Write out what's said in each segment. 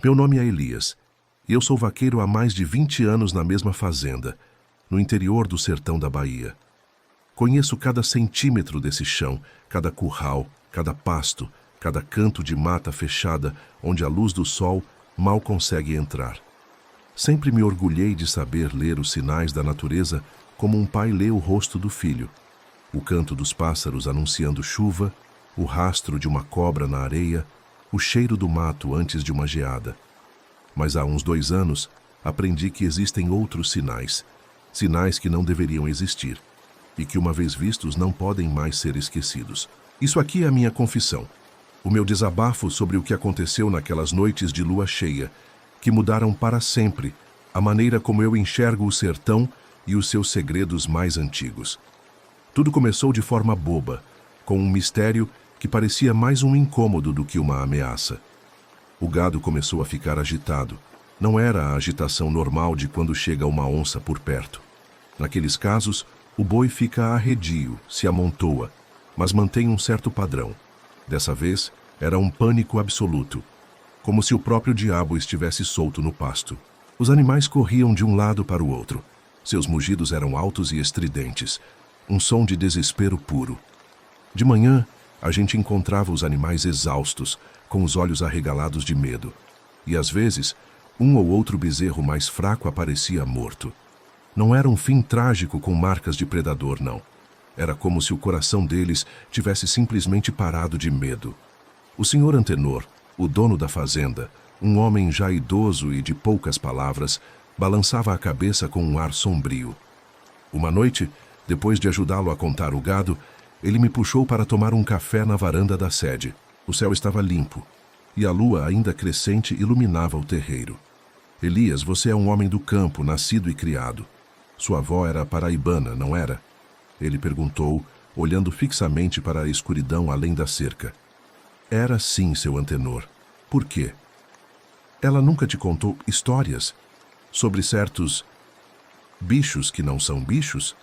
Meu nome é Elias, e eu sou vaqueiro há mais de 20 anos na mesma fazenda, no interior do sertão da Bahia. Conheço cada centímetro desse chão, cada curral, cada pasto, cada canto de mata fechada onde a luz do sol mal consegue entrar. Sempre me orgulhei de saber ler os sinais da natureza como um pai lê o rosto do filho. O canto dos pássaros anunciando chuva, o rastro de uma cobra na areia, o cheiro do mato antes de uma geada. Mas há uns 2 anos, aprendi que existem outros sinais, sinais que não deveriam existir, e que uma vez vistos não podem mais ser esquecidos. Isso aqui é a minha confissão, o meu desabafo sobre o que aconteceu naquelas noites de lua cheia, que mudaram para sempre a maneira como eu enxergo o sertão e os seus segredos mais antigos. Tudo começou de forma boba, com um mistério que parecia mais um incômodo do que uma ameaça. O gado começou a ficar agitado. Não era a agitação normal de quando chega uma onça por perto. Naqueles casos, o boi fica arredio, se amontoa, mas mantém um certo padrão. Dessa vez, era um pânico absoluto, como se o próprio diabo estivesse solto no pasto. Os animais corriam de um lado para o outro. Seus mugidos eram altos e estridentes, um som de desespero puro. De manhã, a gente encontrava os animais exaustos, com os olhos arregalados de medo. E às vezes, um ou outro bezerro mais fraco aparecia morto. Não era um fim trágico com marcas de predador, não. Era como se o coração deles tivesse simplesmente parado de medo. O senhor Antenor, o dono da fazenda, um homem já idoso e de poucas palavras, balançava a cabeça com um ar sombrio. Uma noite, depois de ajudá-lo a contar o gado, ele me puxou para tomar um café na varanda da sede. O céu estava limpo, e a lua ainda crescente iluminava o terreiro. Elias, você é um homem do campo, nascido e criado. Sua avó era paraibana, não era? Ele perguntou, olhando fixamente para a escuridão além da cerca. Era sim, seu Antenor. Por quê? Ela nunca te contou histórias sobre certos bichos que não são bichos?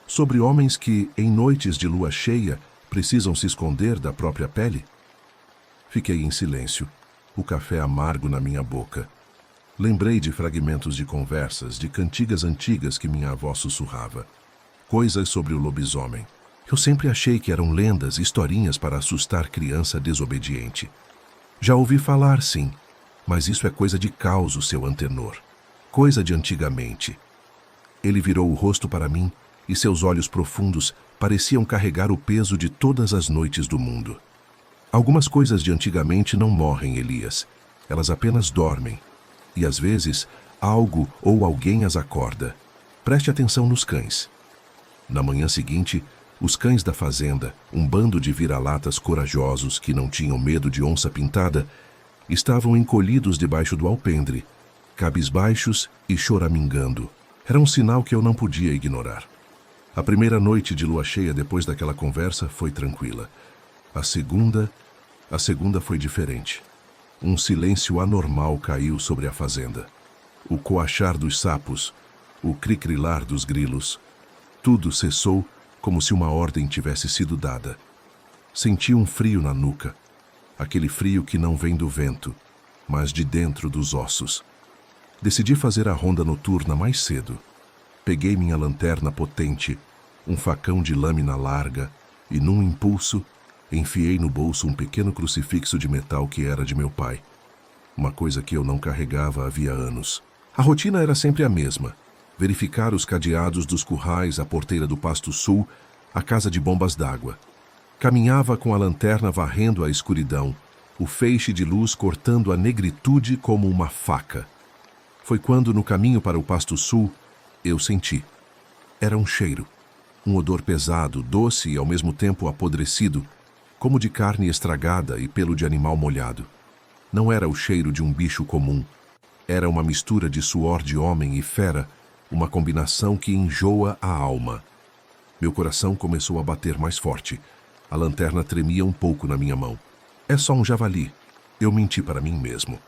Sobre homens que, em noites de lua cheia, precisam se esconder da própria pele? Fiquei em silêncio, o café amargo na minha boca. Lembrei de fragmentos de conversas, de cantigas antigas que minha avó sussurrava. Coisas sobre o lobisomem. Eu sempre achei que eram lendas, historinhas para assustar criança desobediente. Já ouvi falar, sim, mas isso é coisa de causo, seu Antenor. Coisa de antigamente. Ele virou o rosto para mim e seus olhos profundos pareciam carregar o peso de todas as noites do mundo. Algumas coisas de antigamente não morrem, Elias. Elas apenas dormem. E às vezes, algo ou alguém as acorda. Preste atenção nos cães. Na manhã seguinte, os cães da fazenda, um bando de vira-latas corajosos que não tinham medo de onça pintada, estavam encolhidos debaixo do alpendre, cabisbaixos e choramingando. Era um sinal que eu não podia ignorar. A primeira noite de lua cheia depois daquela conversa foi tranquila. A segunda foi diferente. Um silêncio anormal caiu sobre a fazenda. O coachar dos sapos, o cricrilar dos grilos, tudo cessou como se uma ordem tivesse sido dada. Senti um frio na nuca, aquele frio que não vem do vento, mas de dentro dos ossos. Decidi fazer a ronda noturna mais cedo. Peguei minha lanterna potente, um facão de lâmina larga, e num impulso, enfiei no bolso um pequeno crucifixo de metal que era de meu pai. Uma coisa que eu não carregava havia anos. A rotina era sempre a mesma. Verificar os cadeados dos currais, a porteira do Pasto Sul, a casa de bombas d'água. Caminhava com a lanterna varrendo a escuridão, o feixe de luz cortando a negritude como uma faca. Foi quando, no caminho para o Pasto Sul, eu senti. Era um cheiro. Um odor pesado, doce e ao mesmo tempo apodrecido, como de carne estragada e pelo de animal molhado. Não era o cheiro de um bicho comum. Era uma mistura de suor de homem e fera, uma combinação que enjoa a alma. Meu coração começou a bater mais forte. A lanterna tremia um pouco na minha mão. É só um javali. Eu menti para mim mesmo.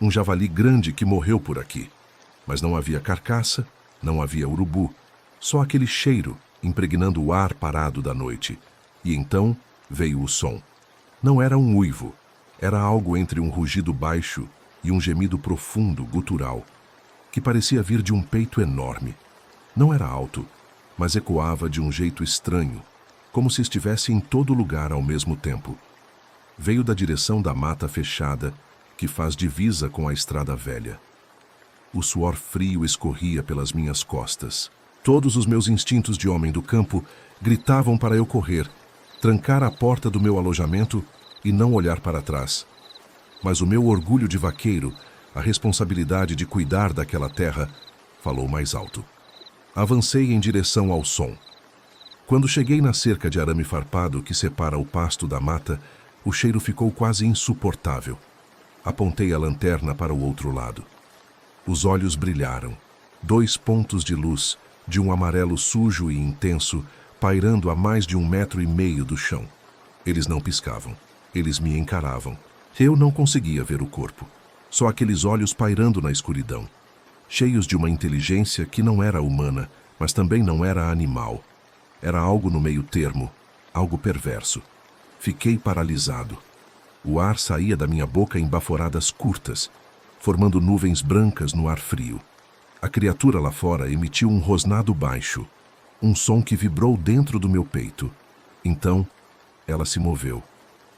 Um javali grande que morreu por aqui. Mas não havia carcaça, não havia urubu. Só aquele cheiro, impregnando o ar parado da noite. E então veio o som. Não era um uivo. Era algo entre um rugido baixo e um gemido profundo, gutural, que parecia vir de um peito enorme. Não era alto, mas ecoava de um jeito estranho, como se estivesse em todo lugar ao mesmo tempo. Veio da direção da mata fechada, que faz divisa com a estrada velha. O suor frio escorria pelas minhas costas. Todos os meus instintos de homem do campo gritavam para eu correr, trancar a porta do meu alojamento e não olhar para trás. Mas o meu orgulho de vaqueiro, a responsabilidade de cuidar daquela terra, falou mais alto. Avancei em direção ao som. Quando cheguei na cerca de arame farpado que separa o pasto da mata, o cheiro ficou quase insuportável. Apontei a lanterna para o outro lado. Os olhos brilharam. 2 pontos de luz, de um amarelo sujo e intenso, pairando a mais de 1,5 metro do chão. Eles não piscavam. Eles me encaravam. Eu não conseguia ver o corpo. Só aqueles olhos pairando na escuridão, cheios de uma inteligência que não era humana, mas também não era animal. Era algo no meio termo, algo perverso. Fiquei paralisado. O ar saía da minha boca em baforadas curtas, formando nuvens brancas no ar frio. A criatura lá fora emitiu um rosnado baixo, um som que vibrou dentro do meu peito. Então, ela se moveu.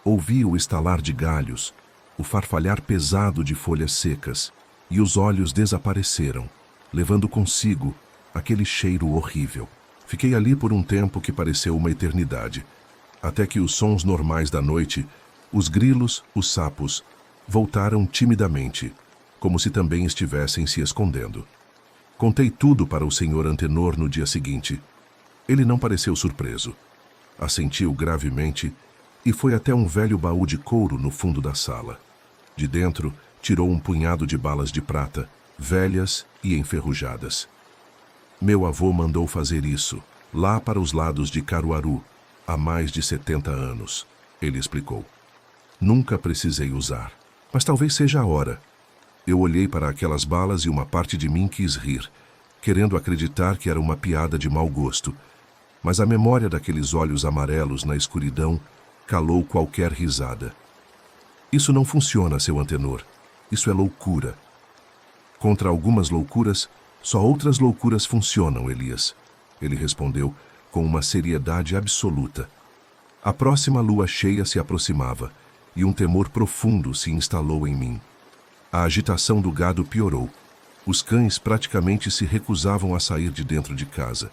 Ouvi o estalar de galhos, o farfalhar pesado de folhas secas, e os olhos desapareceram, levando consigo aquele cheiro horrível. Fiquei ali por um tempo que pareceu uma eternidade, até que os sons normais da noite, os grilos, os sapos, voltaram timidamente, como se também estivessem se escondendo. Contei tudo para o senhor Antenor no dia seguinte. Ele não pareceu surpreso. Assentiu gravemente e foi até um velho baú de couro no fundo da sala. De dentro, tirou um punhado de balas de prata, velhas e enferrujadas. Meu avô mandou fazer isso, lá para os lados de Caruaru, há mais de 70 anos, ele explicou. Nunca precisei usar, mas talvez seja a hora. Eu olhei para aquelas balas e uma parte de mim quis rir, querendo acreditar que era uma piada de mau gosto, mas a memória daqueles olhos amarelos na escuridão calou qualquer risada. Isso não funciona, seu Antenor. Isso é loucura. Contra algumas loucuras, só outras loucuras funcionam, Elias. Ele respondeu com uma seriedade absoluta. A próxima lua cheia se aproximava e um temor profundo se instalou em mim. A agitação do gado piorou. Os cães praticamente se recusavam a sair de dentro de casa.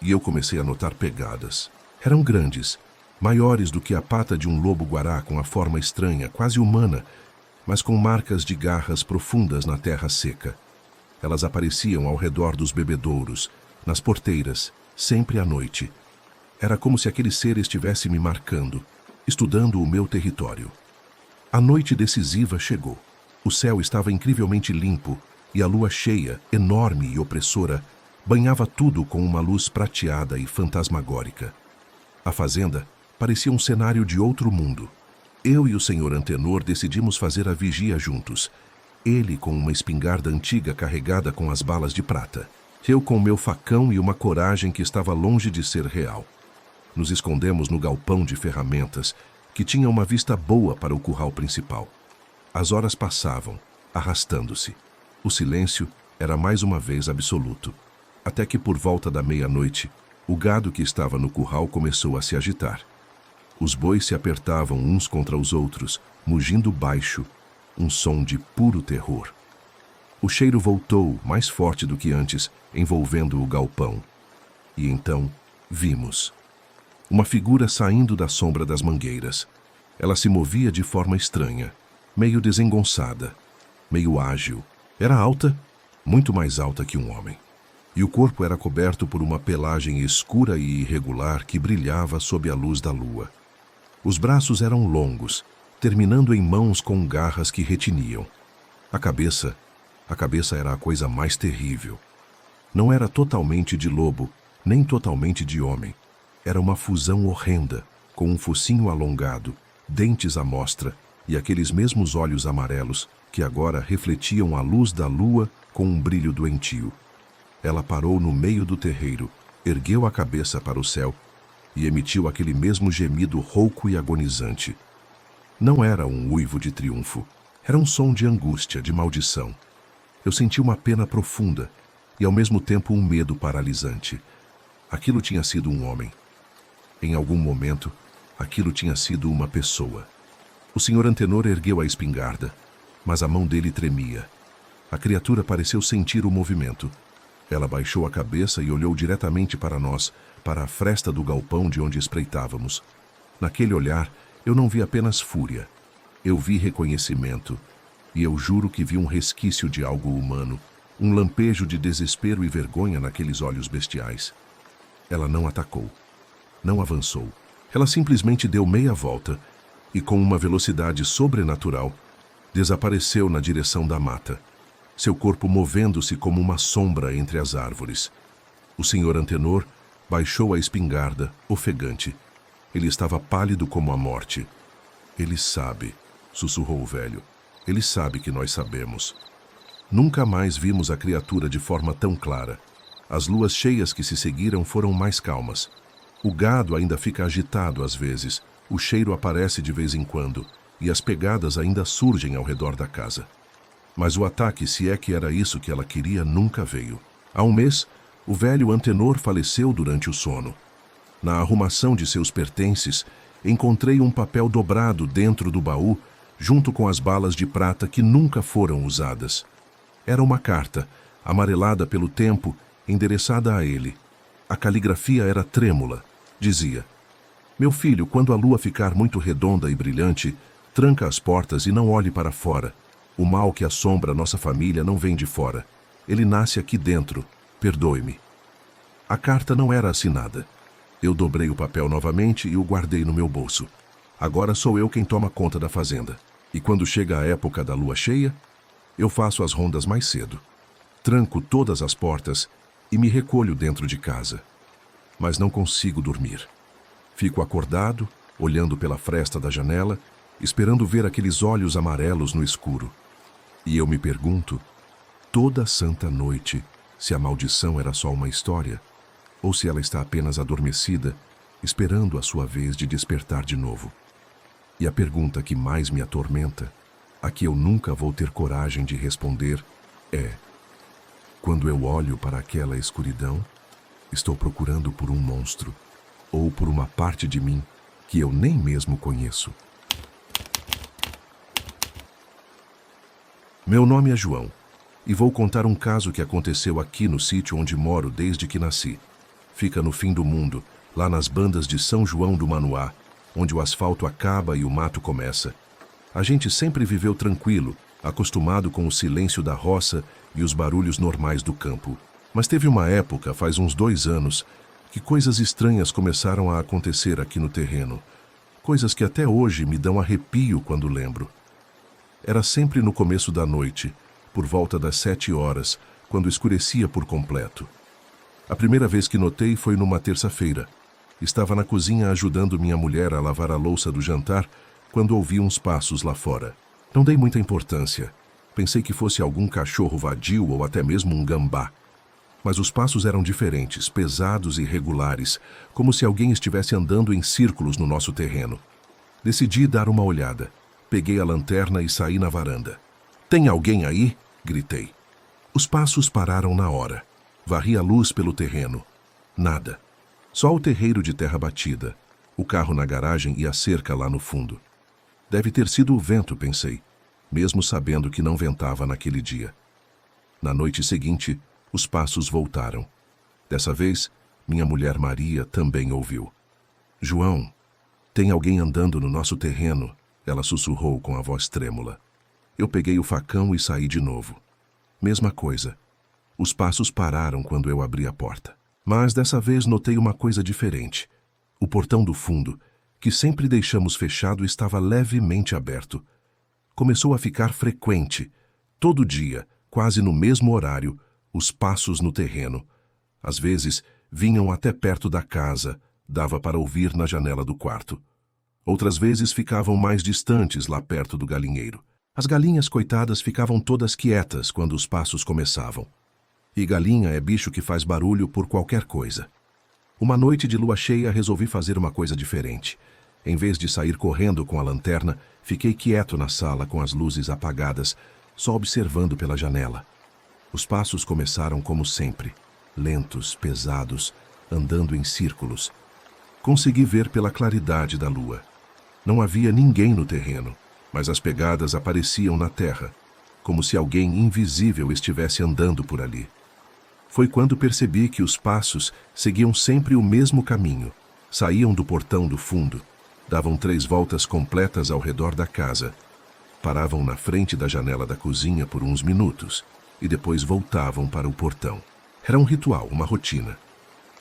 E eu comecei a notar pegadas. Eram grandes, maiores do que a pata de um lobo-guará com a forma estranha, quase humana, mas com marcas de garras profundas na terra seca. Elas apareciam ao redor dos bebedouros, nas porteiras, sempre à noite. Era como se aquele ser estivesse me marcando, estudando o meu território. A noite decisiva chegou. O céu estava incrivelmente limpo e a lua cheia, enorme e opressora, banhava tudo com uma luz prateada e fantasmagórica. A fazenda parecia um cenário de outro mundo. Eu e o senhor Antenor decidimos fazer a vigia juntos. Ele com uma espingarda antiga carregada com as balas de prata. Eu com meu facão e uma coragem que estava longe de ser real. Nos escondemos no galpão de ferramentas, que tinha uma vista boa para o curral principal. As horas passavam, arrastando-se. O silêncio era mais uma vez absoluto. Até que por volta da meia-noite, o gado que estava no curral começou a se agitar. Os bois se apertavam uns contra os outros, mugindo baixo, um som de puro terror. O cheiro voltou, mais forte do que antes, envolvendo o galpão. E então, vimos uma figura saindo da sombra das mangueiras. Ela se movia de forma estranha, meio desengonçada, meio ágil. Era alta, muito mais alta que um homem. E o corpo era coberto por uma pelagem escura e irregular que brilhava sob a luz da lua. Os braços eram longos, terminando em mãos com garras que retiniam. A cabeça era a coisa mais terrível. Não era totalmente de lobo, nem totalmente de homem. Era uma fusão horrenda, com um focinho alongado, dentes à mostra e aqueles mesmos olhos amarelos que agora refletiam a luz da lua com um brilho doentio. Ela parou no meio do terreiro, ergueu a cabeça para o céu e emitiu aquele mesmo gemido rouco e agonizante. Não era um uivo de triunfo. Era um som de angústia, de maldição. Eu senti uma pena profunda e, ao mesmo tempo, um medo paralisante. Aquilo tinha sido um homem. Em algum momento, aquilo tinha sido uma pessoa. O Sr. Antenor ergueu a espingarda, mas a mão dele tremia. A criatura pareceu sentir o movimento. Ela baixou a cabeça e olhou diretamente para nós, para a fresta do galpão de onde espreitávamos. Naquele olhar, eu não vi apenas fúria. Eu vi reconhecimento, e eu juro que vi um resquício de algo humano, um lampejo de desespero e vergonha naqueles olhos bestiais. Ela não atacou, não avançou. Ela simplesmente deu meia volta e, com uma velocidade sobrenatural, desapareceu na direção da mata, seu corpo movendo-se como uma sombra entre as árvores. O Sr. Antenor baixou a espingarda, ofegante. Ele estava pálido como a morte. Ele sabe, sussurrou o velho. Ele sabe que nós sabemos. Nunca mais vimos a criatura de forma tão clara. As luas cheias que se seguiram foram mais calmas. O gado ainda fica agitado às vezes, o cheiro aparece de vez em quando, e as pegadas ainda surgem ao redor da casa. Mas o ataque, se é que era isso que ela queria, nunca veio. Há um mês, o velho Antenor faleceu durante o sono. Na arrumação de seus pertences, encontrei um papel dobrado dentro do baú, junto com as balas de prata que nunca foram usadas. Era uma carta, amarelada pelo tempo, endereçada a ele. A caligrafia era trêmula. Dizia: "Meu filho, quando a lua ficar muito redonda e brilhante, tranca as portas e não olhe para fora. O mal que assombra nossa família não vem de fora. Ele nasce aqui dentro. Perdoe-me." A carta não era assinada. Eu dobrei o papel novamente e o guardei no meu bolso. Agora sou eu quem toma conta da fazenda. E quando chega a época da lua cheia, eu faço as rondas mais cedo. Tranco todas as portas e me recolho dentro de casa. Mas não consigo dormir. Fico acordado, olhando pela fresta da janela, esperando ver aqueles olhos amarelos no escuro. E eu me pergunto, toda santa noite, se a maldição era só uma história, ou se ela está apenas adormecida, esperando a sua vez de despertar de novo. E a pergunta que mais me atormenta, a que eu nunca vou ter coragem de responder, é: quando eu olho para aquela escuridão, estou procurando por um monstro, ou por uma parte de mim que eu nem mesmo conheço. Meu nome é João, e vou contar um caso que aconteceu aqui no sítio onde moro desde que nasci. Fica no fim do mundo, lá nas bandas de São João do Manuá, onde o asfalto acaba e o mato começa. A gente sempre viveu tranquilo, acostumado com o silêncio da roça e os barulhos normais do campo. Mas teve uma época, faz uns 2 anos, que coisas estranhas começaram a acontecer aqui no terreno. Coisas que até hoje me dão arrepio quando lembro. Era sempre no começo da noite, por volta das 7 horas, quando escurecia por completo. A primeira vez que notei foi numa terça-feira. Estava na cozinha ajudando minha mulher a lavar a louça do jantar, quando ouvi uns passos lá fora. Não dei muita importância. Pensei que fosse algum cachorro vadio ou até mesmo um gambá. Mas os passos eram diferentes, pesados e regulares, como se alguém estivesse andando em círculos no nosso terreno. Decidi dar uma olhada. Peguei a lanterna e saí na varanda. "Tem alguém aí?" gritei. Os passos pararam na hora. Varri a luz pelo terreno. Nada. Só o terreiro de terra batida, o carro na garagem e a cerca lá no fundo. Deve ter sido o vento, pensei, mesmo sabendo que não ventava naquele dia. Na noite seguinte, os passos voltaram. Dessa vez, minha mulher Maria também ouviu. "João, tem alguém andando no nosso terreno", ela sussurrou com a voz trêmula. Eu peguei o facão e saí de novo. Mesma coisa. Os passos pararam quando eu abri a porta. Mas dessa vez notei uma coisa diferente. O portão do fundo, que sempre deixamos fechado, estava levemente aberto. Começou a ficar frequente. Todo dia, quase no mesmo horário, os passos no terreno. Às vezes, vinham até perto da casa, dava para ouvir na janela do quarto. Outras vezes ficavam mais distantes, lá perto do galinheiro. As galinhas, coitadas, ficavam todas quietas quando os passos começavam. E galinha é bicho que faz barulho por qualquer coisa. Uma noite de lua cheia resolvi fazer uma coisa diferente. Em vez de sair correndo com a lanterna, fiquei quieto na sala com as luzes apagadas, só observando pela janela. Os passos começaram como sempre, lentos, pesados, andando em círculos. Consegui ver pela claridade da lua. Não havia ninguém no terreno, mas as pegadas apareciam na terra, como se alguém invisível estivesse andando por ali. Foi quando percebi que os passos seguiam sempre o mesmo caminho. Saíam do portão do fundo, davam 3 voltas completas ao redor da casa, paravam na frente da janela da cozinha por uns minutos e depois voltavam para o portão. Era um ritual, uma rotina.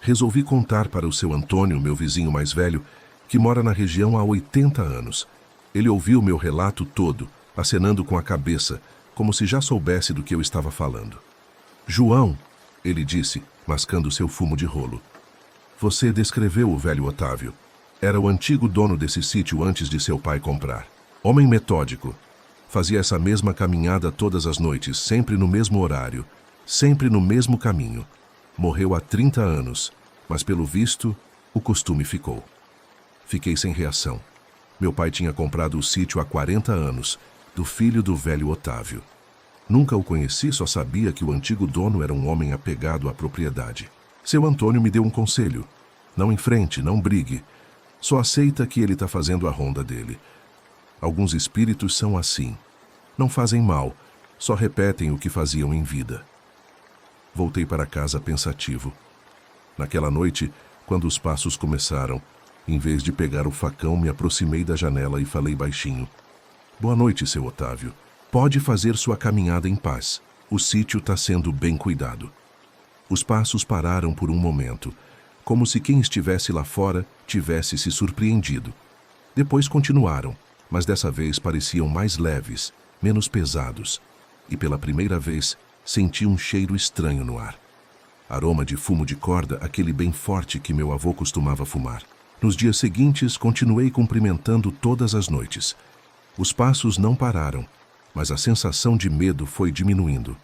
Resolvi contar para o seu Antônio, meu vizinho mais velho, que mora na região há 80 anos. Ele ouviu meu relato todo, acenando com a cabeça, como se já soubesse do que eu estava falando. João, ele disse, mascando seu fumo de rolo. Você descreveu o velho Otávio. Era o antigo dono desse sítio antes de seu pai comprar. Homem metódico. Fazia essa mesma caminhada todas as noites, sempre no mesmo horário, sempre no mesmo caminho. Morreu há 30 anos, mas pelo visto, o costume ficou. Fiquei sem reação. Meu pai tinha comprado o sítio há 40 anos, do filho do velho Otávio. Nunca o conheci, só sabia que o antigo dono era um homem apegado à propriedade. Seu Antônio me deu um conselho. Não enfrente, não brigue. Só aceita que ele está fazendo a ronda dele. Alguns espíritos são assim. Não fazem mal, só repetem o que faziam em vida. Voltei para casa pensativo. Naquela noite, quando os passos começaram, em vez de pegar o facão, me aproximei da janela e falei baixinho. Boa noite, seu Otávio. Pode fazer sua caminhada em paz. O sítio está sendo bem cuidado. Os passos pararam por um momento, como se quem estivesse lá fora tivesse se surpreendido. Depois continuaram, mas dessa vez pareciam mais leves, menos pesados, e pela primeira vez senti um cheiro estranho no ar. Aroma de fumo de corda, aquele bem forte que meu avô costumava fumar. Nos dias seguintes, continuei cumprimentando todas as noites. Os passos não pararam, mas a sensação de medo foi diminuindo.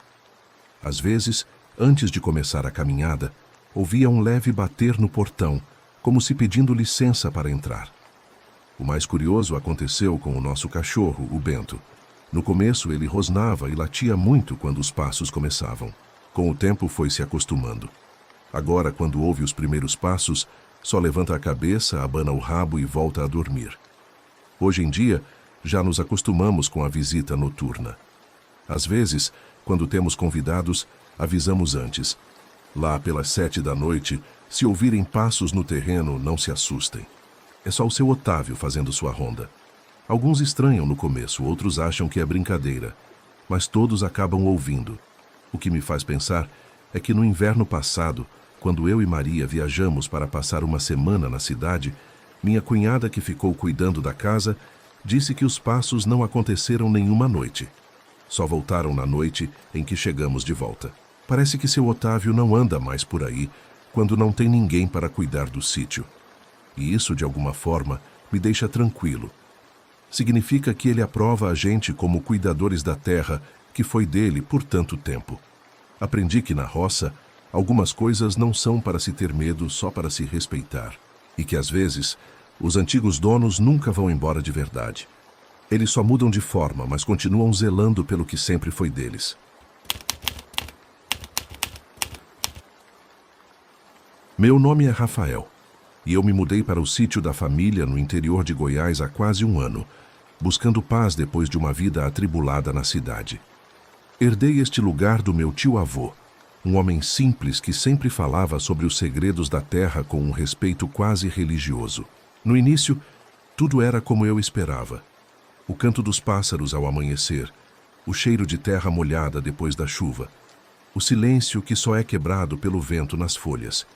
Às vezes, antes de começar a caminhada, ouvia um leve bater no portão, como se pedindo licença para entrar. O mais curioso aconteceu com o nosso cachorro, o Bento. No começo, ele rosnava e latia muito quando os passos começavam. Com o tempo, foi se acostumando. Agora, quando ouve os primeiros passos, só levanta a cabeça, abana o rabo e volta a dormir. Hoje em dia, já nos acostumamos com a visita noturna. Às vezes, quando temos convidados, avisamos antes. Lá pelas 7 da noite, se ouvirem passos no terreno, não se assustem. É só o seu Otávio fazendo sua ronda. Alguns estranham no começo, outros acham que é brincadeira, mas todos acabam ouvindo. O que me faz pensar é que no inverno passado, quando eu e Maria viajamos para passar uma semana na cidade, minha cunhada, que ficou cuidando da casa, disse que os passos não aconteceram nenhuma noite. Só voltaram na noite em que chegamos de volta. Parece que seu Otávio não anda mais por aí quando não tem ninguém para cuidar do sítio. E isso, de alguma forma, me deixa tranquilo. Significa que ele aprova a gente como cuidadores da terra que foi dele por tanto tempo. Aprendi que na roça, algumas coisas não são para se ter medo, só para se respeitar. E que, às vezes, os antigos donos nunca vão embora de verdade. Eles só mudam de forma, mas continuam zelando pelo que sempre foi deles. Meu nome é Rafael, e eu me mudei para o sítio da família no interior de Goiás há quase um ano, buscando paz depois de uma vida atribulada na cidade. Herdei este lugar do meu tio-avô, um homem simples que sempre falava sobre os segredos da terra com um respeito quase religioso. No início, tudo era como eu esperava. O canto dos pássaros ao amanhecer, o cheiro de terra molhada depois da chuva, o silêncio que só é quebrado pelo vento nas folhas.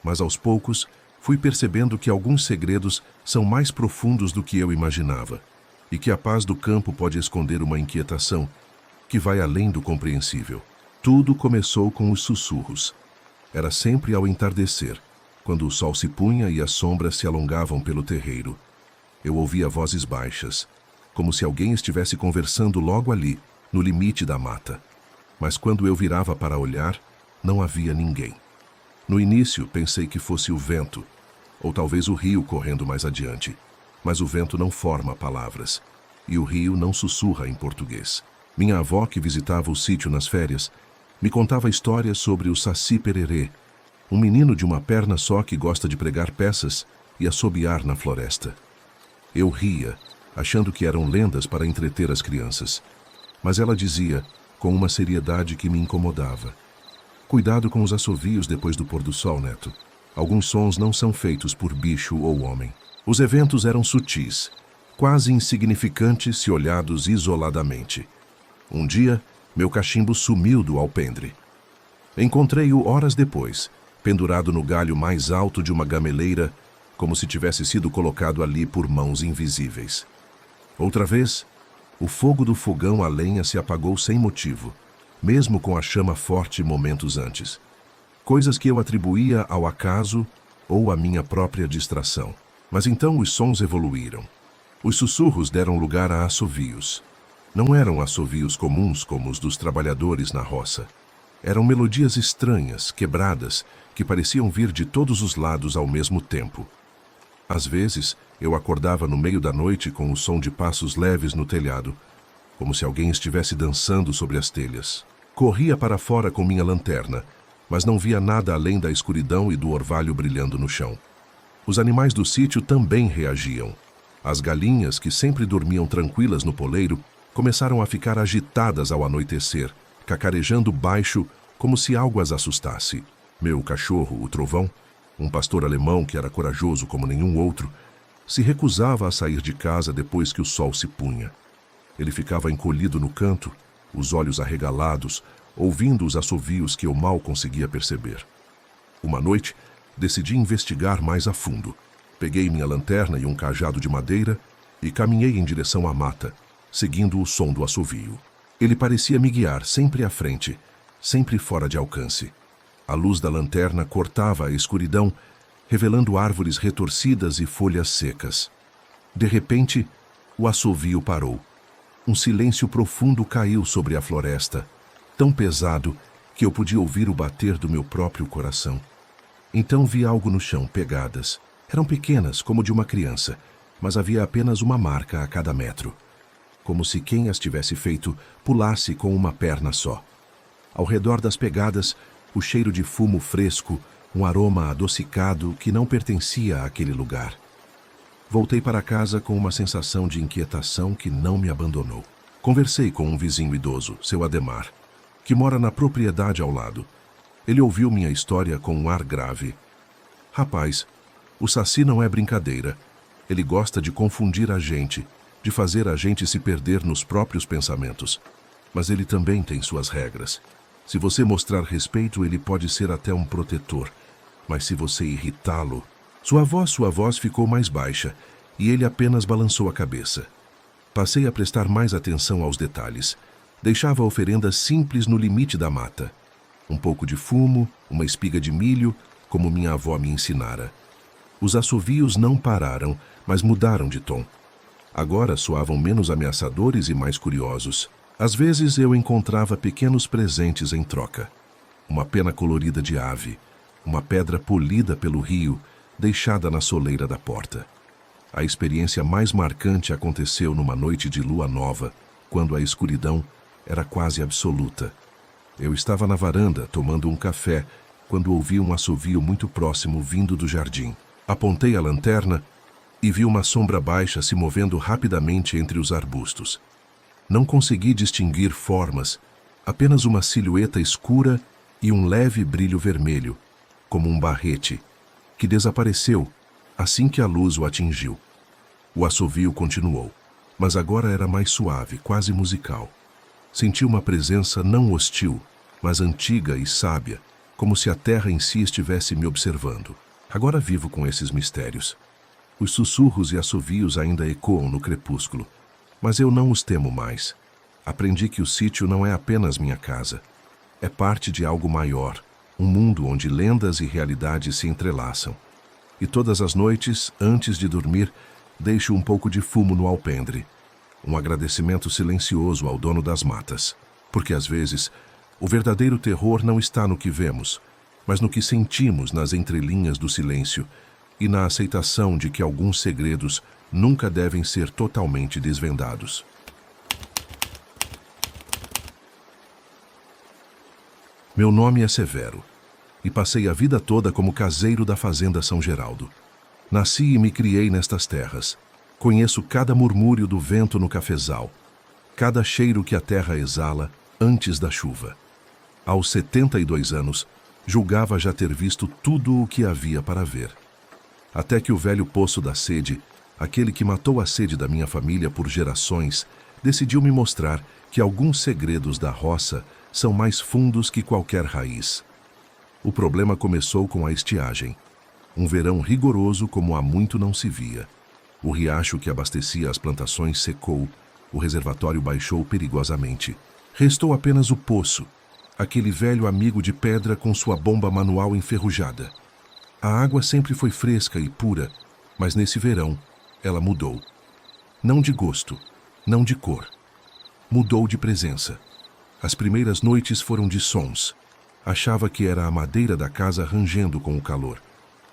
Mas aos poucos, fui percebendo que alguns segredos são mais profundos do que eu imaginava, e que a paz do campo pode esconder uma inquietação que vai além do compreensível. Tudo começou com os sussurros. Era sempre ao entardecer, quando o sol se punha e as sombras se alongavam pelo terreiro. Eu ouvia vozes baixas, como se alguém estivesse conversando logo ali, no limite da mata. Mas quando eu virava para olhar, não havia ninguém. No início, pensei que fosse o vento, ou talvez o rio correndo mais adiante. mas o vento não forma palavras, e o rio não sussurra em português. Minha avó, que visitava o sítio nas férias, me contava histórias sobre o Saci Pererê, um menino de uma perna só que gosta de pregar peças e assobiar na floresta. Eu ria, achando que eram lendas para entreter as crianças, mas ela dizia, com uma seriedade que me incomodava: cuidado com os assovios depois do pôr do sol, neto. Alguns sons não são feitos por bicho ou homem. Os eventos eram sutis, quase insignificantes se olhados isoladamente. Um dia, meu cachimbo sumiu do alpendre. Encontrei-o horas depois, pendurado no galho mais alto de uma gameleira, como se tivesse sido colocado ali por mãos invisíveis. Outra vez, o fogo do fogão a lenha se apagou sem motivo, mesmo com a chama forte momentos antes. Coisas que eu atribuía ao acaso ou à minha própria distração. Mas então os sons evoluíram. Os sussurros deram lugar a assovios. Não eram assovios comuns como os dos trabalhadores na roça. Eram melodias estranhas, quebradas, que pareciam vir de todos os lados ao mesmo tempo. Às vezes, eu acordava no meio da noite com o som de passos leves no telhado, como se alguém estivesse dançando sobre as telhas. Corria para fora com minha lanterna, mas não via nada além da escuridão e do orvalho brilhando no chão. Os animais do sítio também reagiam. As galinhas, que sempre dormiam tranquilas no poleiro, começaram a ficar agitadas ao anoitecer, cacarejando baixo, como se algo as assustasse. Meu cachorro, o Trovão, um pastor alemão que era corajoso como nenhum outro, se recusava a sair de casa depois que o sol se punha. Ele ficava encolhido no canto, os olhos arregalados, ouvindo os assovios que eu mal conseguia perceber. Uma noite, decidi investigar mais a fundo. Peguei minha lanterna e um cajado de madeira e caminhei em direção à mata, seguindo o som do assovio. Ele parecia me guiar sempre à frente, sempre fora de alcance. A luz da lanterna cortava a escuridão, revelando árvores retorcidas e folhas secas. De repente, o assovio parou. Um silêncio profundo caiu sobre a floresta, tão pesado que eu podia ouvir o bater do meu próprio coração. Então vi algo no chão, pegadas. Eram pequenas, como de uma criança, mas havia apenas uma marca a cada metro. Como se quem as tivesse feito pulasse com uma perna só. Ao redor das pegadas, o cheiro de fumo fresco, um aroma adocicado que não pertencia àquele lugar. Voltei para casa com uma sensação de inquietação que não me abandonou. Conversei com um vizinho idoso, seu Ademar, que mora na propriedade ao lado. Ele ouviu minha história com um ar grave. Rapaz, o Saci não é brincadeira. Ele gosta de confundir a gente, de fazer a gente se perder nos próprios pensamentos. Mas ele também tem suas regras. Se você mostrar respeito, ele pode ser até um protetor. Mas se você irritá-lo... Sua voz ficou mais baixa, e ele apenas balançou a cabeça. Passei a prestar mais atenção aos detalhes. Deixava oferendas simples no limite da mata. Um pouco de fumo, uma espiga de milho, como minha avó me ensinara. Os assovios não pararam, mas mudaram de tom. Agora soavam menos ameaçadores e mais curiosos. Às vezes eu encontrava pequenos presentes em troca. Uma pena colorida de ave, uma pedra polida pelo rio, deixada na soleira da porta. A experiência mais marcante aconteceu numa noite de lua nova, quando a escuridão era quase absoluta. Eu estava na varanda, tomando um café, quando ouvi um assovio muito próximo vindo do jardim. Apontei a lanterna e vi uma sombra baixa se movendo rapidamente entre os arbustos. Não consegui distinguir formas, apenas uma silhueta escura e um leve brilho vermelho, como um barrete, que desapareceu assim que a luz o atingiu. O assovio continuou, mas agora era mais suave, quase musical. Senti uma presença não hostil, mas antiga e sábia, como se a terra em si estivesse me observando. Agora vivo com esses mistérios. Os sussurros e assovios ainda ecoam no crepúsculo, mas eu não os temo mais. Aprendi que o sítio não é apenas minha casa. É parte de algo maior, um mundo onde lendas e realidades se entrelaçam. E todas as noites, antes de dormir, deixo um pouco de fumo no alpendre. Um agradecimento silencioso ao dono das matas. Porque às vezes, o verdadeiro terror não está no que vemos, mas no que sentimos nas entrelinhas do silêncio e na aceitação de que alguns segredos nunca devem ser totalmente desvendados. Meu nome é Severo, e passei a vida toda como caseiro da fazenda São Geraldo. Nasci e me criei nestas terras. Conheço cada murmúrio do vento no cafezal, cada cheiro que a terra exala antes da chuva. Aos 72 anos, julgava já ter visto tudo o que havia para ver. Até que o velho poço da sede, aquele que matou a sede da minha família por gerações, decidiu me mostrar que alguns segredos da roça são mais fundos que qualquer raiz. O problema começou com a estiagem. Um verão rigoroso como há muito não se via. O riacho que abastecia as plantações secou, o reservatório baixou perigosamente. Restou apenas o poço, aquele velho amigo de pedra com sua bomba manual enferrujada. A água sempre foi fresca e pura, mas nesse verão ela mudou. Não de gosto, não de cor. Mudou de presença. As primeiras noites foram de sons. Achava que era a madeira da casa rangendo com o calor,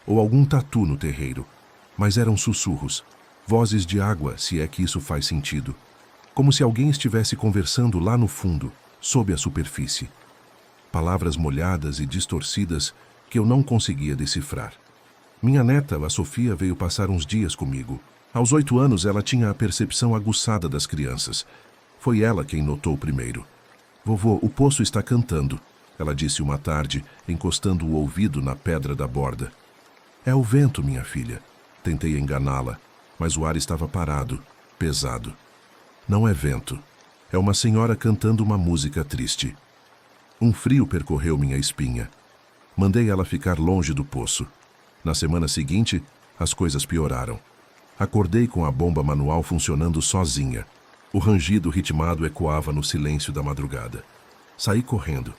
ou algum tatu no terreiro, mas eram sussurros, vozes de água, se é que isso faz sentido, como se alguém estivesse conversando lá no fundo, sob a superfície. Palavras molhadas e distorcidas que eu não conseguia decifrar. Minha neta, a Sofia, veio passar uns dias comigo. Aos 8 anos, ela tinha a percepção aguçada das crianças. Foi ela quem notou primeiro. "Vovô, o poço está cantando", ela disse uma tarde, encostando o ouvido na pedra da borda. "É o vento, minha filha." Tentei enganá-la, mas o ar estava parado, pesado. "Não é vento. É uma senhora cantando uma música triste." Um frio percorreu minha espinha. Mandei ela ficar longe do poço. Na semana seguinte, as coisas pioraram. Acordei com a bomba manual funcionando sozinha. O rangido ritmado ecoava no silêncio da madrugada. Saí correndo.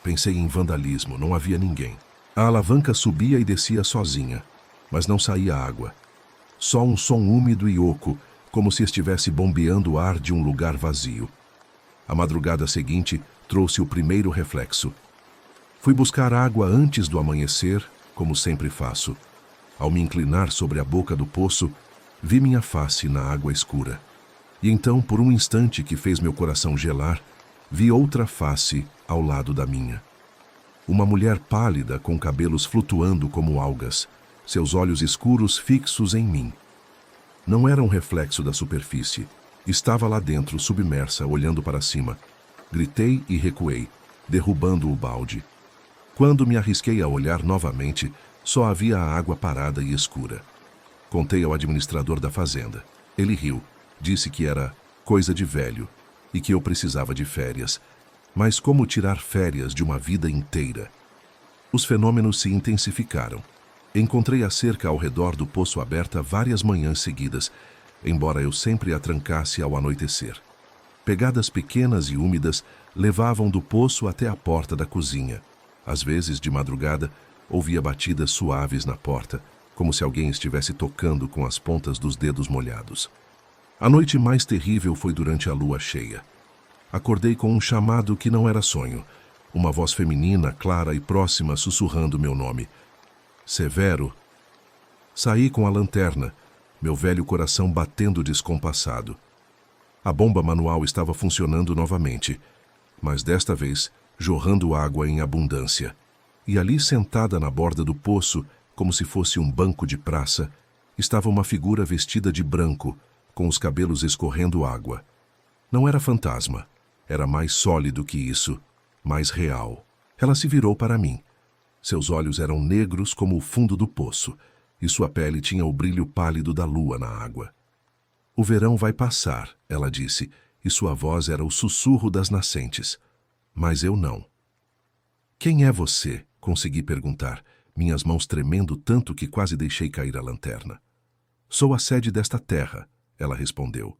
Pensei em vandalismo, não havia ninguém. A alavanca subia e descia sozinha, mas não saía água. Só um som úmido e oco, como se estivesse bombeando o ar de um lugar vazio. A madrugada seguinte trouxe o primeiro reflexo. Fui buscar água antes do amanhecer, como sempre faço. Ao me inclinar sobre a boca do poço, vi minha face na água escura. E então, por um instante que fez meu coração gelar, vi outra face ao lado da minha. Uma mulher pálida com cabelos flutuando como algas, seus olhos escuros fixos em mim. Não era um reflexo da superfície. Estava lá dentro, submersa, olhando para cima. Gritei e recuei, derrubando o balde. Quando me arrisquei a olhar novamente, só havia a água parada e escura. Contei ao administrador da fazenda. Ele riu, disse que era coisa de velho e que eu precisava de férias. Mas como tirar férias de uma vida inteira? Os fenômenos se intensificaram. Encontrei a cerca ao redor do poço aberta várias manhãs seguidas, embora eu sempre a trancasse ao anoitecer. Pegadas pequenas e úmidas levavam do poço até a porta da cozinha. Às vezes, de madrugada, ouvia batidas suaves na porta, como se alguém estivesse tocando com as pontas dos dedos molhados. A noite mais terrível foi durante a lua cheia. Acordei com um chamado que não era sonho, uma voz feminina, clara e próxima, sussurrando meu nome. "Severo." Saí com a lanterna, meu velho coração batendo descompassado. A bomba manual estava funcionando novamente, mas desta vez jorrando água em abundância. E ali, sentada na borda do poço, como se fosse um banco de praça, estava uma figura vestida de branco, com os cabelos escorrendo água. Não era fantasma, era mais sólido que isso, mais real. Ela se virou para mim. Seus olhos eram negros como o fundo do poço, e sua pele tinha o brilho pálido da lua na água. "O verão vai passar", ela disse, e sua voz era o sussurro das nascentes. Mas eu não. "Quem é você?", consegui perguntar, minhas mãos tremendo tanto que quase deixei cair a lanterna. "Sou a sede desta terra", ela respondeu.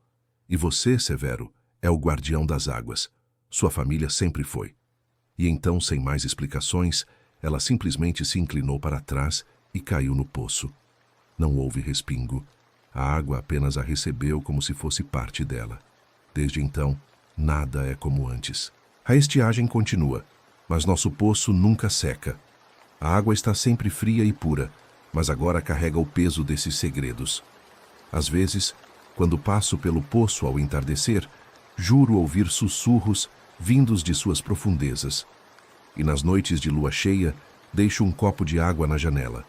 "E você, Severo, é o guardião das águas. Sua família sempre foi." E então, sem mais explicações, ela simplesmente se inclinou para trás e caiu no poço. Não houve respingo. A água apenas a recebeu como se fosse parte dela. Desde então, nada é como antes. A estiagem continua, mas nosso poço nunca seca. A água está sempre fria e pura, mas agora carrega o peso desses segredos. Às vezes, quando passo pelo poço ao entardecer, juro ouvir sussurros vindos de suas profundezas. E nas noites de lua cheia, deixo um copo de água na janela,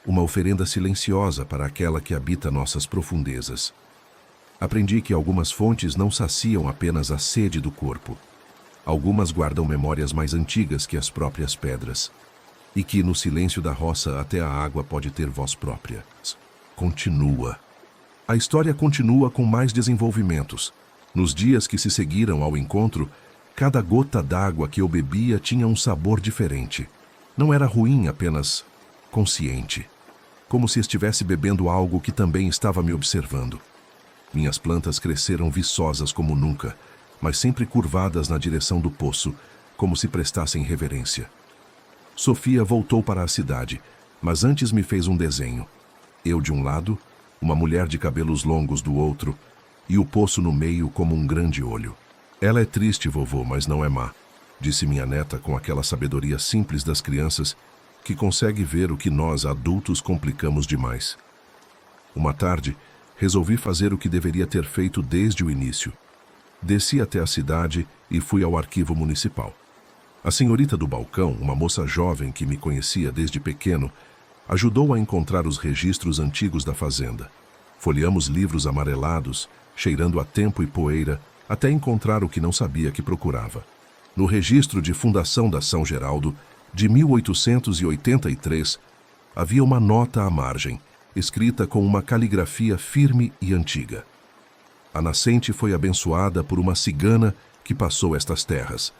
uma oferenda silenciosa para aquela que habita nossas profundezas. Aprendi que algumas fontes não saciam apenas a sede do corpo. Algumas guardam memórias mais antigas que as próprias pedras. E que no silêncio da roça até a água pode ter voz própria. Continua. A história continua com mais desenvolvimentos. Nos dias que se seguiram ao encontro, cada gota d'água que eu bebia tinha um sabor diferente. Não era ruim, apenas consciente. Como se estivesse bebendo algo que também estava me observando. Minhas plantas cresceram viçosas como nunca, mas sempre curvadas na direção do poço, como se prestassem reverência. Sofia voltou para a cidade, mas antes me fez um desenho. Eu de um lado, uma mulher de cabelos longos do outro, e o poço no meio como um grande olho. Ela é triste, vovô, mas não é má, disse minha neta com aquela sabedoria simples das crianças que consegue ver o que nós, adultos, complicamos demais. Uma tarde, resolvi fazer o que deveria ter feito desde o início. Desci até a cidade e fui ao arquivo municipal. A senhorita do balcão, uma moça jovem que me conhecia desde pequeno, ajudou a encontrar os registros antigos da fazenda. Folheamos livros amarelados, cheirando a tempo e poeira, até encontrar o que não sabia que procurava. No registro de fundação da São Geraldo, de 1883, havia uma nota à margem, escrita com uma caligrafia firme e antiga. A nascente foi abençoada por uma cigana que passou estas terras.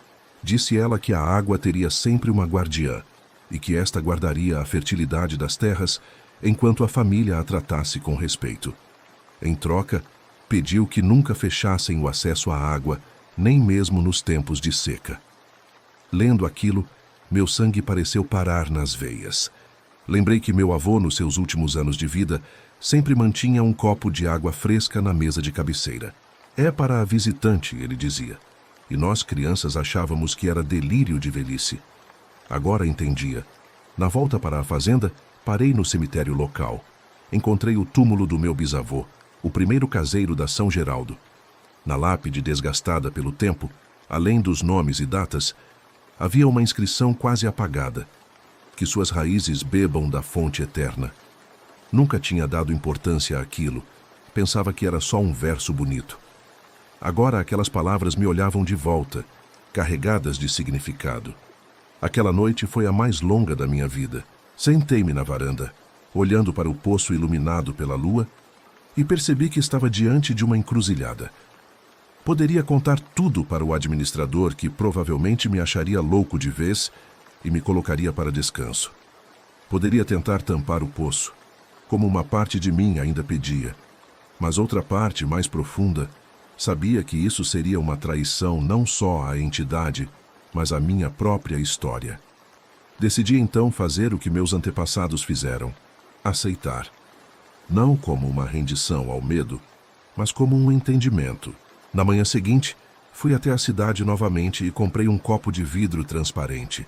Disse ela que a água teria sempre uma guardiã, e que esta guardaria a fertilidade das terras enquanto a família a tratasse com respeito. Em troca, pediu que nunca fechassem o acesso à água, nem mesmo nos tempos de seca. Lendo aquilo, meu sangue pareceu parar nas veias. Lembrei que meu avô, nos seus últimos anos de vida, sempre mantinha um copo de água fresca na mesa de cabeceira. É para a visitante, ele dizia. E nós, crianças, achávamos que era delírio de velhice. Agora entendia. Na volta para a fazenda, parei no cemitério local. Encontrei o túmulo do meu bisavô, o primeiro caseiro da São Geraldo. Na lápide desgastada pelo tempo, além dos nomes e datas, havia uma inscrição quase apagada. Que suas raízes bebam da fonte eterna. Nunca tinha dado importância àquilo. Pensava que era só um verso bonito. Agora aquelas palavras me olhavam de volta, carregadas de significado. Aquela noite foi a mais longa da minha vida. Sentei-me na varanda, olhando para o poço iluminado pela lua, e percebi que estava diante de uma encruzilhada. Poderia contar tudo para o administrador, que provavelmente me acharia louco de vez e me colocaria para descanso. Poderia tentar tampar o poço, como uma parte de mim ainda pedia, mas outra parte, mais profunda, sabia que isso seria uma traição não só à entidade, mas à minha própria história. Decidi então fazer o que meus antepassados fizeram: aceitar. Não como uma rendição ao medo, mas como um entendimento. Na manhã seguinte, fui até a cidade novamente e comprei um copo de vidro transparente.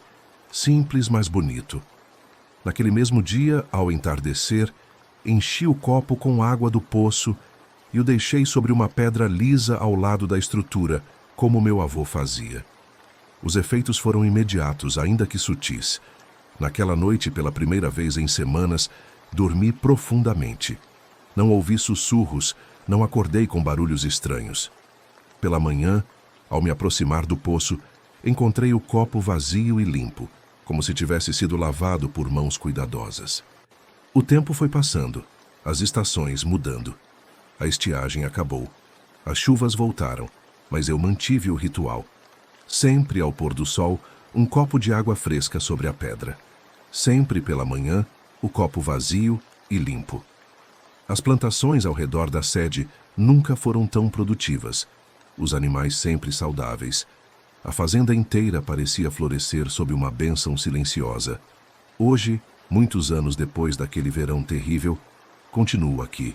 Simples, mas bonito. Naquele mesmo dia, ao entardecer, enchi o copo com água do poço e o deixei sobre uma pedra lisa ao lado da estrutura, como meu avô fazia. Os efeitos foram imediatos, ainda que sutis. Naquela noite, pela primeira vez em semanas, dormi profundamente. Não ouvi sussurros, não acordei com barulhos estranhos. Pela manhã, ao me aproximar do poço, encontrei o copo vazio e limpo, como se tivesse sido lavado por mãos cuidadosas. O tempo foi passando, as estações mudando. A estiagem acabou. As chuvas voltaram, mas eu mantive o ritual. Sempre ao pôr do sol, um copo de água fresca sobre a pedra. Sempre pela manhã, o copo vazio e limpo. As plantações ao redor da sede nunca foram tão produtivas. Os animais sempre saudáveis. A fazenda inteira parecia florescer sob uma bênção silenciosa. Hoje, muitos anos depois daquele verão terrível, continuo aqui.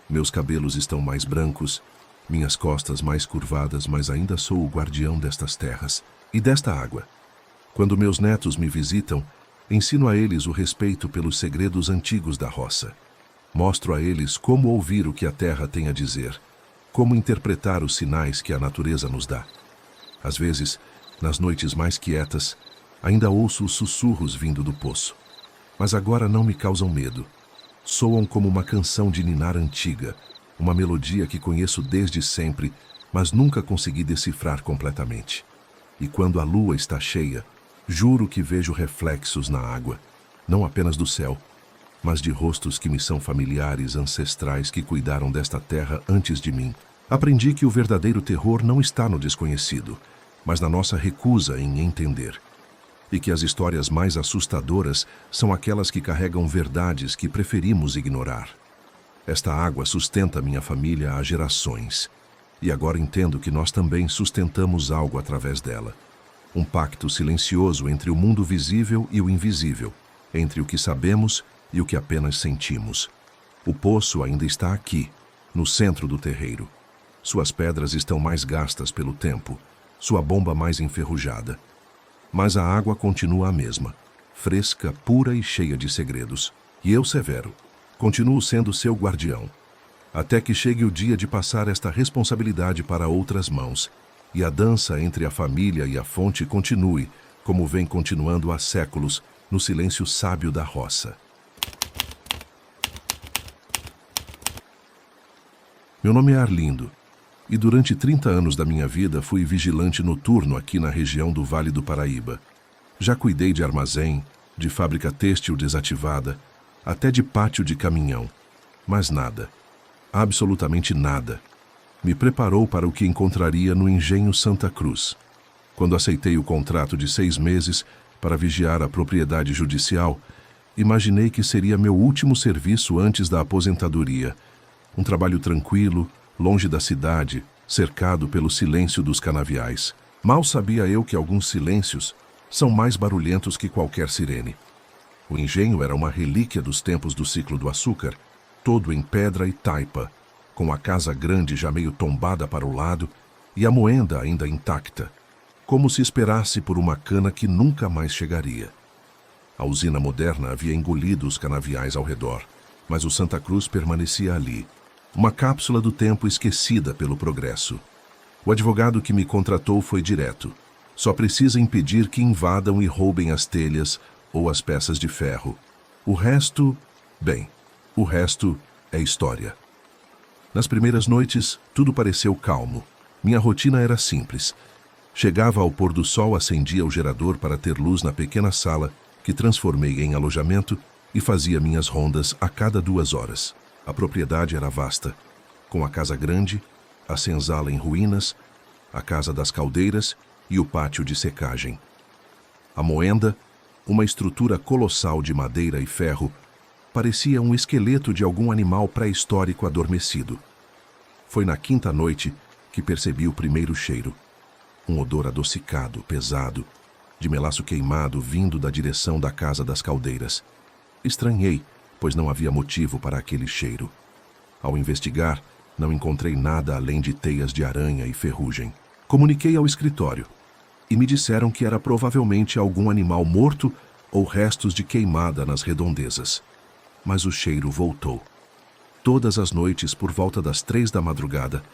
Meus cabelos estão mais brancos, minhas costas mais curvadas, mas ainda sou o guardião destas terras e desta água. Quando meus netos me visitam, ensino a eles o respeito pelos segredos antigos da roça. Mostro a eles como ouvir o que a terra tem a dizer, como interpretar os sinais que a natureza nos dá. Às vezes, nas noites mais quietas, ainda ouço os sussurros vindo do poço. Mas agora não me causam medo. Soam como uma canção de ninar antiga, uma melodia que conheço desde sempre, mas nunca consegui decifrar completamente. E quando a lua está cheia, juro que vejo reflexos na água, não apenas do céu, mas de rostos que me são familiares, ancestrais que cuidaram desta terra antes de mim. Aprendi que o verdadeiro terror não está no desconhecido, mas na nossa recusa em entender. E que as histórias mais assustadoras são aquelas que carregam verdades que preferimos ignorar. Esta água sustenta minha família há gerações. E agora entendo que nós também sustentamos algo através dela. Um pacto silencioso entre o mundo visível e o invisível, entre o que sabemos e o que apenas sentimos. O poço ainda está aqui, no centro do terreiro. Suas pedras estão mais gastas pelo tempo, sua bomba mais enferrujada. Mas a água continua a mesma, fresca, pura e cheia de segredos. E eu, Severo, continuo sendo seu guardião, até que chegue o dia de passar esta responsabilidade para outras mãos, e a dança entre a família e a fonte continue, como vem continuando há séculos, no silêncio sábio da roça. Meu nome é Arlindo, e durante 30 anos da minha vida fui vigilante noturno aqui na região do Vale do Paraíba. Já cuidei de armazém, de fábrica têxtil desativada, até de pátio de caminhão. Mas nada, absolutamente nada, me preparou para o que encontraria no Engenho Santa Cruz. Quando aceitei o contrato de 6 meses para vigiar a propriedade judicial, imaginei que seria meu último serviço antes da aposentadoria. Um trabalho tranquilo, longe da cidade, cercado pelo silêncio dos canaviais. Mal sabia eu que alguns silêncios são mais barulhentos que qualquer sirene. O engenho era uma relíquia dos tempos do ciclo do açúcar, todo em pedra e taipa, com a casa grande já meio tombada para o lado e a moenda ainda intacta, como se esperasse por uma cana que nunca mais chegaria. A usina moderna havia engolido os canaviais ao redor, mas o Santa Cruz permanecia ali, uma cápsula do tempo esquecida pelo progresso. O advogado que me contratou foi direto. Só precisa impedir que invadam e roubem as telhas ou as peças de ferro. O resto, bem, o resto é história. Nas primeiras noites, tudo pareceu calmo. Minha rotina era simples. Chegava ao pôr do sol, acendia o gerador para ter luz na pequena sala, que transformei em alojamento, e fazia minhas rondas a cada 2 horas. A propriedade era vasta, com a casa grande, a senzala em ruínas, a casa das caldeiras e o pátio de secagem. A moenda, uma estrutura colossal de madeira e ferro, parecia um esqueleto de algum animal pré-histórico adormecido. Foi na 5ª noite que percebi o primeiro cheiro. Um odor adocicado, pesado, de melaço queimado vindo da direção da casa das caldeiras. Estranhei, pois não havia motivo para aquele cheiro. Ao investigar, não encontrei nada além de teias de aranha e ferrugem. Comuniquei ao escritório e me disseram que era provavelmente algum animal morto ou restos de queimada nas redondezas. Mas o cheiro voltou. Todas as noites, por volta das 3 da madrugada,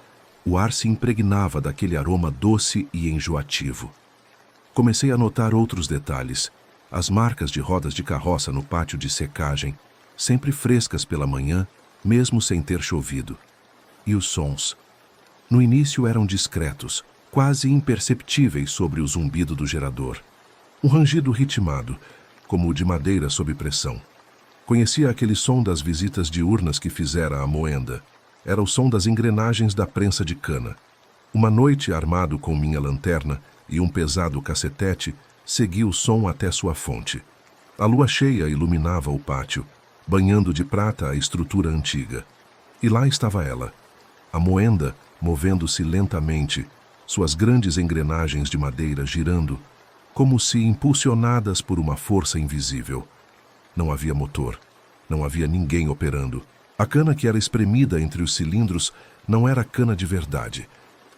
o ar se impregnava daquele aroma doce e enjoativo. Comecei a notar outros detalhes. As marcas de rodas de carroça no pátio de secagem, sempre frescas pela manhã, mesmo sem ter chovido. E os sons. No início eram discretos, quase imperceptíveis sobre o zumbido do gerador. Um rangido ritmado, como o de madeira sob pressão. Conhecia aquele som das visitas diurnas que fizera a moenda. Era o som das engrenagens da prensa de cana. Uma noite, armado com minha lanterna e um pesado cacetete, segui o som até sua fonte. A lua cheia iluminava o pátio, banhando de prata a estrutura antiga. E lá estava ela, a moenda movendo-se lentamente, suas grandes engrenagens de madeira girando, como se impulsionadas por uma força invisível. Não havia motor, não havia ninguém operando. A cana que era espremida entre os cilindros não era cana de verdade.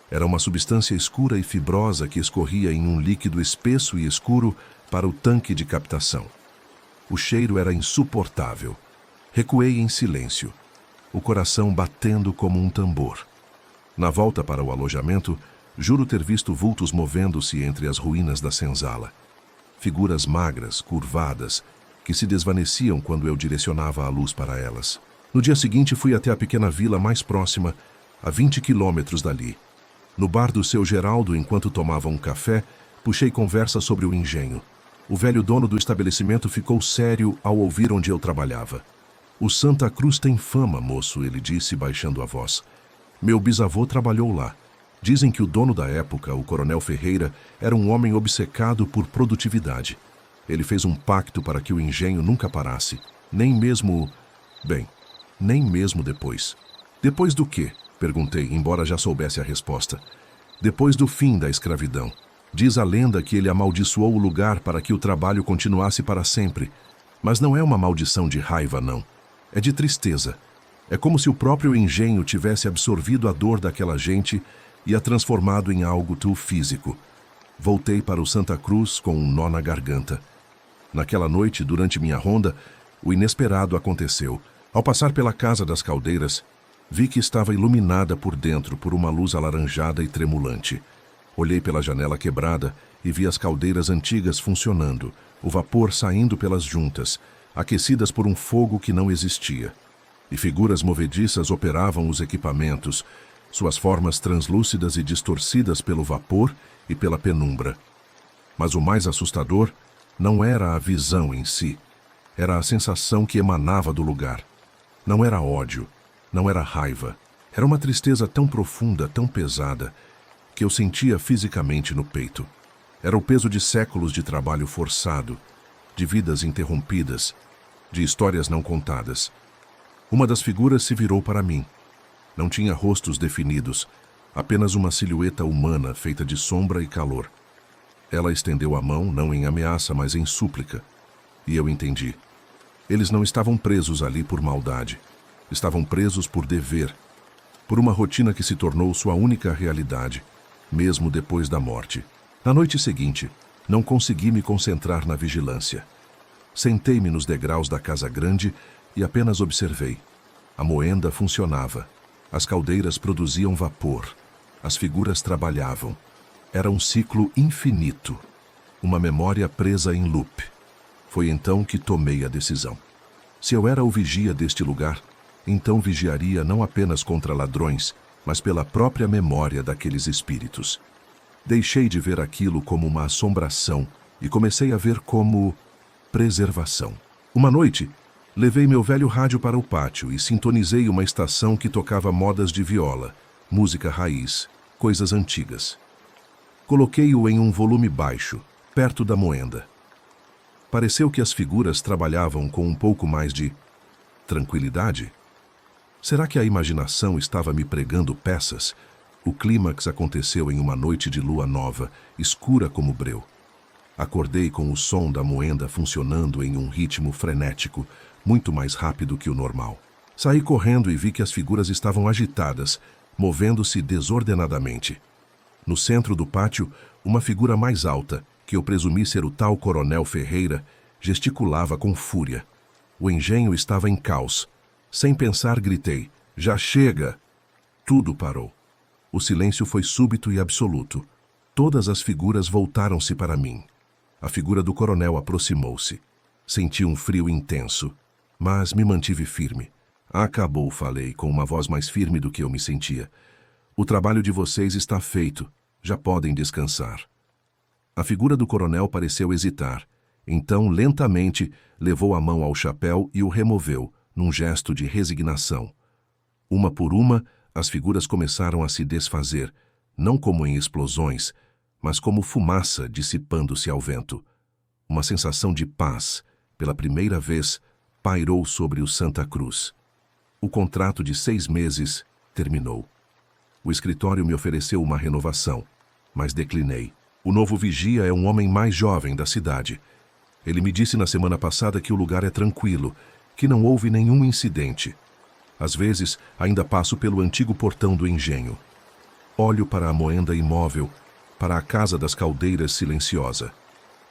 Era uma substância escura e fibrosa que escorria em um líquido espesso e escuro para o tanque de captação. O cheiro era insuportável. Recuei em silêncio, o coração batendo como um tambor. Na volta para o alojamento, juro ter visto vultos movendo-se entre as ruínas da senzala. Figuras magras, curvadas, que se desvaneciam quando eu direcionava a luz para elas. No dia seguinte fui até a pequena vila mais próxima, a 20 quilômetros dali. No bar do seu Geraldo, enquanto tomava um café, puxei conversa sobre o engenho. O velho dono do estabelecimento ficou sério ao ouvir onde eu trabalhava. "O Santa Cruz tem fama, moço", ele disse, baixando a voz. "Meu bisavô trabalhou lá. Dizem que o dono da época, o Coronel Ferreira, era um homem obcecado por produtividade. Ele fez um pacto para que o engenho nunca parasse, nem mesmo... bem, nem mesmo depois." "Depois do quê?" perguntei, embora já soubesse a resposta. "Depois do fim da escravidão. Diz a lenda que ele amaldiçoou o lugar para que o trabalho continuasse para sempre. Mas não é uma maldição de raiva, não. É de tristeza. É como se o próprio engenho tivesse absorvido a dor daquela gente e a transformado em algo tão físico." Voltei para o Santa Cruz com um nó na garganta. Naquela noite, durante minha ronda, o inesperado aconteceu. Ao passar pela Casa das Caldeiras, vi que estava iluminada por dentro por uma luz alaranjada e tremulante. Olhei pela janela quebrada e vi as caldeiras antigas funcionando, o vapor saindo pelas juntas, aquecidas por um fogo que não existia. E figuras movediças operavam os equipamentos, suas formas translúcidas e distorcidas pelo vapor e pela penumbra. Mas o mais assustador não era a visão em si, era a sensação que emanava do lugar. Não era ódio, não era raiva, era uma tristeza tão profunda, tão pesada, que eu sentia fisicamente no peito. Era o peso de séculos de trabalho forçado, de vidas interrompidas, de histórias não contadas. Uma das figuras se virou para mim. Não tinha rostos definidos, apenas uma silhueta humana feita de sombra e calor. Ela estendeu a mão, não em ameaça, mas em súplica. E eu entendi. Eles não estavam presos ali por maldade. Estavam presos por dever, por uma rotina que se tornou sua única realidade, mesmo depois da morte. Na noite seguinte, não consegui me concentrar na vigilância. Sentei-me nos degraus da casa grande e apenas observei. A moenda funcionava. As caldeiras produziam vapor. As figuras trabalhavam. Era um ciclo infinito. Uma memória presa em loop. Foi então que tomei a decisão. Se eu era o vigia deste lugar, então vigiaria não apenas contra ladrões, mas pela própria memória daqueles espíritos. Deixei de ver aquilo como uma assombração e comecei a ver como preservação. Uma noite, levei meu velho rádio para o pátio e sintonizei uma estação que tocava modas de viola, música raiz, coisas antigas. Coloquei-o em um volume baixo, perto da moenda. Pareceu que as figuras trabalhavam com um pouco mais de tranquilidade. Será que a imaginação estava me pregando peças? O clímax aconteceu em uma noite de lua nova, escura como breu. Acordei com o som da moenda funcionando em um ritmo frenético, muito mais rápido que o normal. Saí correndo e vi que as figuras estavam agitadas, movendo-se desordenadamente. No centro do pátio, uma figura mais alta, que eu presumi ser o tal Coronel Ferreira, gesticulava com fúria. O engenho estava em caos. Sem pensar, gritei: "Já chega!" Tudo parou. O silêncio foi súbito e absoluto. Todas as figuras voltaram-se para mim. A figura do coronel aproximou-se. Senti um frio intenso, mas me mantive firme. "Acabou", falei, com uma voz mais firme do que eu me sentia. "O trabalho de vocês está feito. Já podem descansar." A figura do coronel pareceu hesitar. Então, lentamente, levou a mão ao chapéu e o removeu, num gesto de resignação. Uma por uma, as figuras começaram a se desfazer, não como em explosões, mas como fumaça dissipando-se ao vento. Uma sensação de paz, pela primeira vez, pairou sobre o Santa Cruz. O contrato de 6 meses terminou. O escritório me ofereceu uma renovação, mas declinei. O novo vigia é um homem mais jovem da cidade. Ele me disse na semana passada que o lugar é tranquilo, que não houve nenhum incidente. Às vezes, ainda passo pelo antigo portão do engenho. Olho para a moenda imóvel, para a casa das caldeiras silenciosa,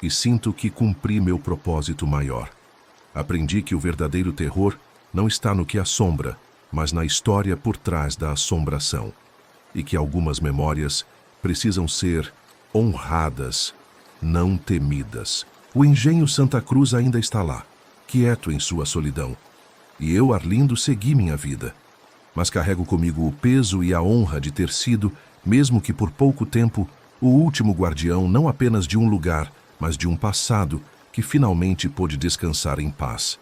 e sinto que cumpri meu propósito maior. Aprendi que o verdadeiro terror não está no que assombra, mas na história por trás da assombração. E que algumas memórias precisam ser honradas, não temidas. O engenho Santa Cruz ainda está lá, quieto em sua solidão. E eu, Arlindo, segui minha vida. Mas carrego comigo o peso e a honra de ter sido, mesmo que por pouco tempo, o último guardião não apenas de um lugar, mas de um passado que finalmente pôde descansar em paz.